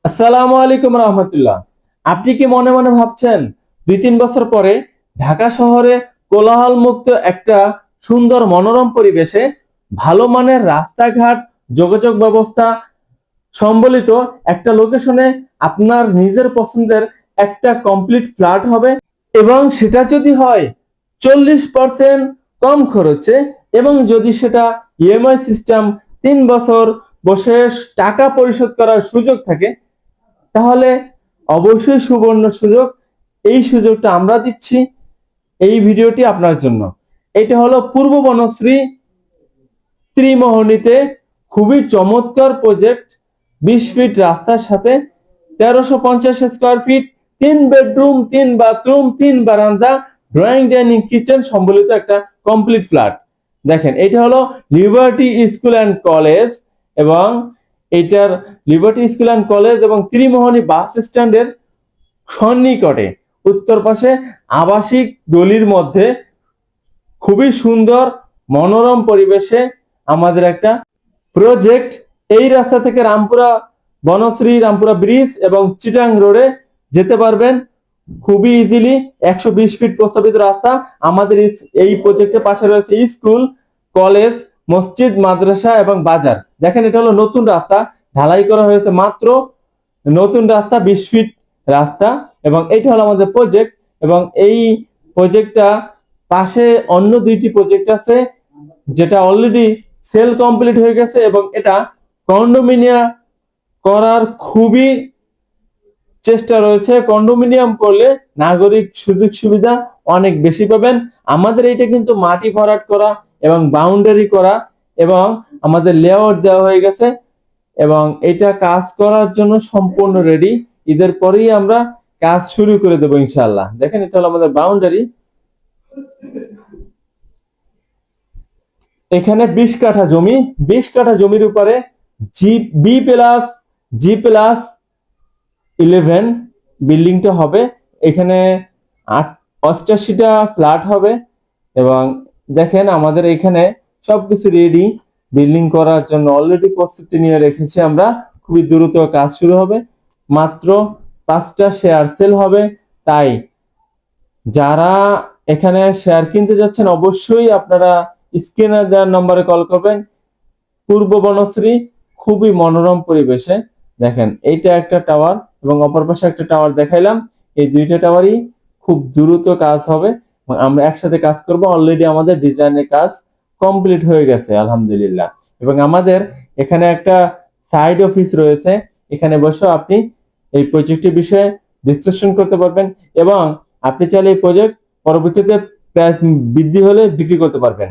আসসালামু আলাইকুম রহমতুল্লাহ। আপনি কি মনে মনে ভাবছেন 2-3 বছর পরে ঢাকা শহরে কোলাহল মুক্ত একটা সুন্দর মনোরম পরিবেশে ভালো মানের রাস্তাঘাট, যোগাযোগ ব্যবস্থা সম্বলিত একটা লোকেশনে আপনার নিজের পছন্দের একটা কমপ্লিট ফ্ল্যাট হবে, এবং সেটা যদি হয় 40% কম খরচে, এবং যদি সেটা ইএমআই সিস্টেম 3 বছর বসে টাকা পরিশোধ করার সুযোগ থাকে, তাহলে অবশ্যই সুবর্ণ সুযোগ। এই সুযোগটা আমরা দিচ্ছি। এই ভিডিওটি আপনার জন্য। এটা হলো পূর্ব বনশ্রী ত্রিমোহনীতে খুবই চমৎকার প্রজেক্ট। 20 ফিট রাস্তার সাথে 1350 স্কয়ার ফিট, 3 বেডরুম, 3 বাথরুম, 3 বারান্দা, ড্রয়িং ডাইনিং কিচেন সম্বলিত একটা কমপ্লিট ফ্ল্যাট। দেখেন, এটা হলো লিবার্টি স্কুল অ্যান্ড কলেজ, এবং এটার লিবার্টি স্কুল অ্যান্ড কলেজ এবং ত্রিমোহনী বাস স্ট্যান্ডের সন্নিকটে উত্তর পাশে আবাসিক গলির মধ্যে খুবই সুন্দর মনোরম পরিবেশে আমাদের একটা প্রজেক্ট। এই রাস্তা থেকে রামপুরা বনশ্রী, রামপুরা ব্রিজ এবং চিটাং রোডে যেতে পারবেন খুবই ইজিলি। 120 ফিট প্রস্তাবিত রাস্তা। আমাদের এই প্রজেক্টের পাশে রয়েছে স্কুল, কলেজ, মসজিদ, মাদ্রাসা এবং বাজার। দেখেন, এটা হলো নতুন রাস্তা, ঢালাই করা হয়েছে মাত্র। নতুন রাস্তা, 20 ফিট রাস্তা, এবং এইটা হলো আমাদের প্রজেক্ট। এবং এই প্রজেক্টটা পাশে অন্য 2টি প্রজেক্ট আছে, যেটা অলরেডি সেল কমপ্লিট হয়ে গেছে, এবং এটা কন্ডোমিনিয়াম করার খুবই চেষ্টা রয়েছে। কন্ডোমিনিয়াম করলে নাগরিক সুযোগ সুবিধা অনেক বেশি পাবেন। আমাদের এইটা কিন্তু মাটি ভরাট করা এবং বাউন্ডারি করা, এবং আমাদের লেআউট দেওয়া হয়ে গেছে, এবং এটা কাজ করার জন্য সম্পূর্ণ রেডি। ঈদের পরেই আমরা কাজ শুরু করে দেবো ইনশাআল্লাহ। দেখেন, এটা হলো আমাদের বাউন্ডারি। এখানে 20 কাঠা জমি, 20 কাঠা জমির উপরে G+11 বিল্ডিংটা হবে। এখানে 88টা ফ্ল্যাট হবে, এবং দেখেন আমাদের এখানে সবকিছু রেডি। বিল্ডিং করার জন্য অলরেডি প্রস্তুতি নিয়ে রেখেছি আমরা। খুবই দ্রুত কাজ শুরু হবে। মাত্র 5টা শেয়ার সেল হবে। তাই যারা এখানে শেয়ার কিনতে যাচ্ছেন, অবশ্যই আপনারা স্ক্রিনে দেওয়া নম্বরে কল করবেন। পূর্ব বনশ্রী খুবই মনোরম পরিবেশে। দেখেন, এইটা একটা টাওয়ার এবং অপর পাশে একটা টাওয়ার দেখাইলাম। এই 2টা টাওয়ারই খুব দ্রুত কাজ হবে, আমরা একসাথে কাজ করব। অলরেডি আমাদের ডিজাইনের কাজ কমপ্লিট হয়ে গেছে আলহামদুলিল্লাহ। এবং আমাদের এখানে একটা সাইড অফিস রয়েছে, এখানে বসে আপনি এই প্রজেক্টের বিষয়ে ডিসকাশন করতে পারবেন, এবং আপনি চাইলে এই প্রজেক্ট পরবর্তীতে প্রাইস বৃদ্ধি হলে বিক্রি করতে পারবেন।